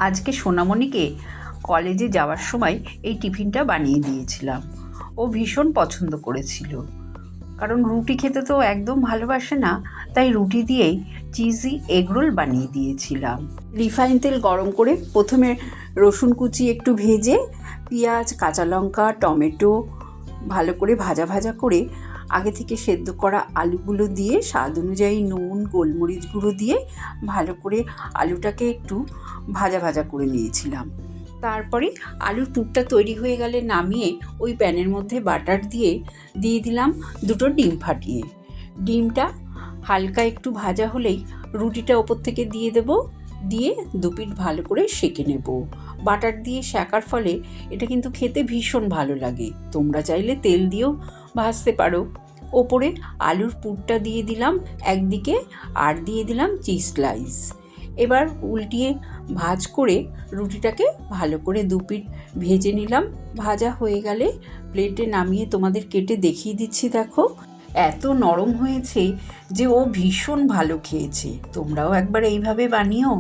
আজকে সোনামণিকে কলেজে যাওয়ার সময় এই টিফিনটা বানিয়ে দিয়েছিলাম। ও ভীষণ পছন্দ করেছিল, কারণ রুটি খেতে তো একদম ভালোবাসে না, তাই রুটি দিয়েই চিজি এগরোল বানিয়ে দিয়েছিলাম। রিফাইন তেল গরম করে প্রথমে রসুন কুচি একটু ভেজে পেঁয়াজ, কাঁচা লঙ্কা, টমেটো ভালো করে ভাজা ভাজা করে আগে থেকে সেদ্ধ করা আলুগুলো দিয়ে স্বাদ অনুযায়ী নুন, গোলমরিচ গুঁড়ো দিয়ে ভালো করে আলুটাকে একটু ভাজা ভাজা করে নিয়েছিলাম। তারপরে আলুর পুরটা তৈরি হয়ে গেলে নামিয়ে ওই প্যানের মধ্যে বাটার দিয়ে দিলাম দুটো ডিম ফাটিয়ে। ডিমটা হালকা একটু ভাজা হলেই রুটিটা ওপর থেকে দিয়ে দেব, দিয়ে দুপিঠ ভালো করে সেঁকে নেব। বাটার দিয়ে সেঁকার ফলে এটা কিন্তু খেতে ভীষণ ভালো লাগে। তোমরা চাইলে তেল দিয়েও ভাজতে পারো। ওপরে আলুর পুরটা দিয়ে দিলাম একদিকে, আর দিয়ে দিলাম চিজ স্লাইস। এবার উল্টিয়ে ভাঁজ করে রুটিটাকে ভালো করে দুপিঠ ভেজে নিলাম। ভাজা হয়ে গেলে প্লেটে নামিয়ে তোমাদের কেটে দেখিয়ে দিচ্ছি। দেখো, এত নরম হয়েছে যে ও ভীষণ ভালো খেয়েছে। তোমরাও একবার এইভাবে বানিও।